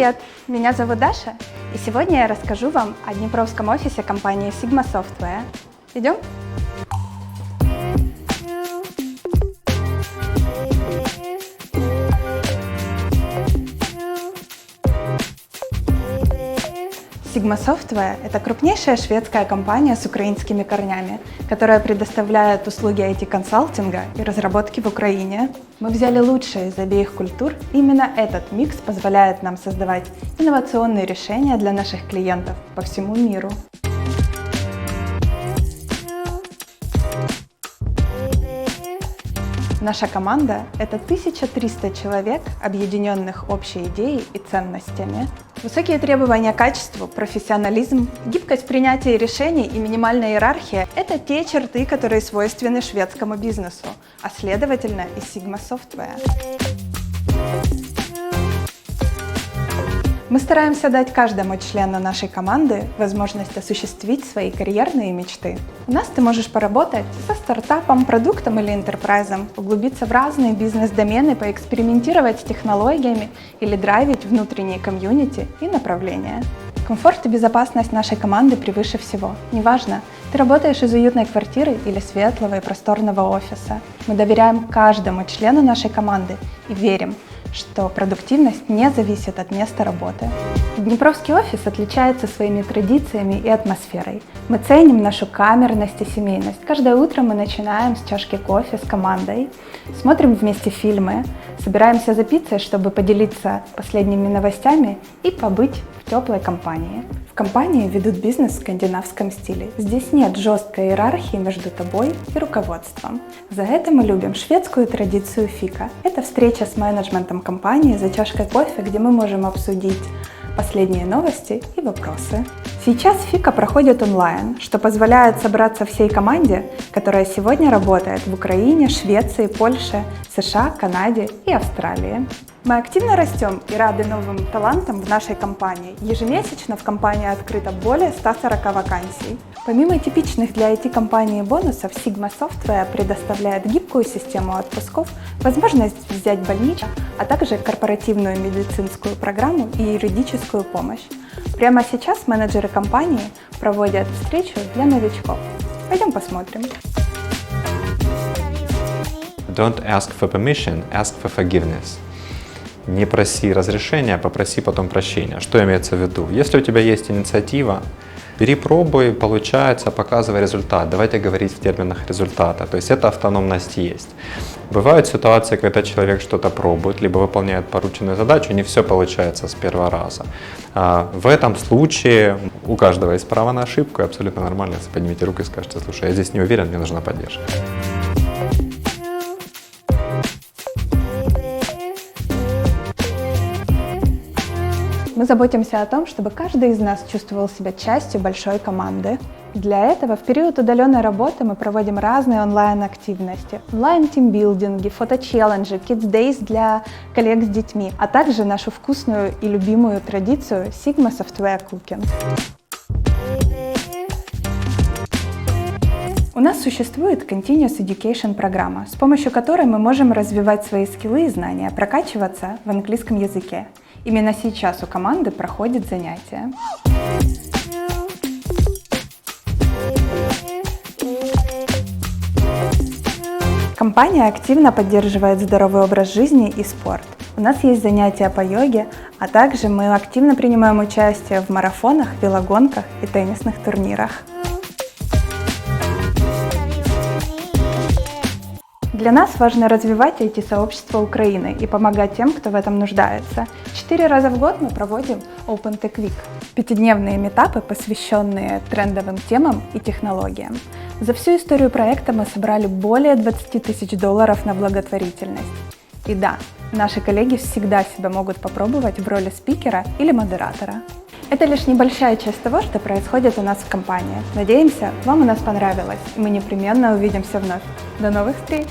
Привет! Меня зовут Даша, и сегодня я расскажу вам о днепровском офисе компании Sigma Software. Идем? Sigma Software – это крупнейшая шведская компания с украинскими корнями, которая предоставляет услуги IT-консалтинга и разработки в Украине. Мы взяли лучшее из обеих культур, и именно этот микс позволяет нам создавать инновационные решения для наших клиентов по всему миру. Наша команда – это 1300 человек, объединенных общей идеей и ценностями. Высокие требования к качеству, профессионализм, гибкость принятия решений и минимальная иерархия – это те черты, которые свойственны шведскому бизнесу, а следовательно и Sigma Software. Мы стараемся дать каждому члену нашей команды возможность осуществить свои карьерные мечты. У нас ты можешь поработать со стартапом, продуктом или энтерпрайзом, углубиться в разные бизнес-домены, поэкспериментировать с технологиями или драйвить внутренние комьюнити и направления. Комфорт и безопасность нашей команды превыше всего. Неважно, ты работаешь из уютной квартиры или светлого и просторного офиса. Мы доверяем каждому члену нашей команды и верим, что продуктивность не зависит от места работы. Днепровский офис отличается своими традициями и атмосферой. Мы ценим нашу камерность и семейность. Каждое утро мы начинаем с чашки кофе с командой, смотрим вместе фильмы, собираемся за пиццей, чтобы поделиться последними новостями и побыть в теплой компании. В компании ведут бизнес в скандинавском стиле. Здесь нет жесткой иерархии между тобой и руководством. За это мы любим шведскую традицию фика. Это встреча с менеджментом компании за чашкой кофе, где мы можем обсудить последние новости и вопросы. Сейчас фика проходит онлайн, что позволяет собраться всей команде, которая сегодня работает в Украине, Швеции, Польше, США, Канаде и Австралии. Мы активно растем и рады новым талантам в нашей компании. Ежемесячно в компании открыто более 140 вакансий. Помимо типичных для IT-компании бонусов, Sigma Software предоставляет гибкую систему отпусков, возможность взять больничный, а также корпоративную медицинскую программу и юридическую помощь. Прямо сейчас менеджеры компании проводят встречу для новичков. Пойдем посмотрим. Don't ask for permission, ask for forgiveness. Не проси разрешения, попроси потом прощения. Что имеется в виду? Если у тебя есть инициатива, бери, пробуй, получается, показывай результат. Давайте говорить в терминах результата. То есть это автономность есть. Бывают ситуации, когда человек что-то пробует, либо выполняет порученную задачу, не все получается с первого раза. В этом случае у каждого есть право на ошибку, и абсолютно нормально, если поднимите руку и скажете: слушай, я здесь не уверен, мне нужна поддержка. Мы заботимся о том, чтобы каждый из нас чувствовал себя частью большой команды. Для этого в период удаленной работы мы проводим разные онлайн-активности. Онлайн-тимбилдинги, фото-челленджи, kids-days для коллег с детьми, а также нашу вкусную и любимую традицию Sigma Software Cooking. У нас существует Continuous Education программа, с помощью которой мы можем развивать свои скиллы и знания, прокачиваться в английском языке. Именно сейчас у команды проходит занятие. Компания активно поддерживает здоровый образ жизни и спорт. У нас есть занятия по йоге, а также мы активно принимаем участие в марафонах, велогонках и теннисных турнирах. Для нас важно развивать IT-сообщество Украины и помогать тем, кто в этом нуждается. 4 раза в год мы проводим Open Tech Week – 5-дневные митапы, посвященные трендовым темам и технологиям. За всю историю проекта мы собрали более $20 000 на благотворительность. И да, наши коллеги всегда себя могут попробовать в роли спикера или модератора. Это лишь небольшая часть того, что происходит у нас в компании. Надеемся, вам у нас понравилось, и мы непременно увидимся вновь. До новых встреч!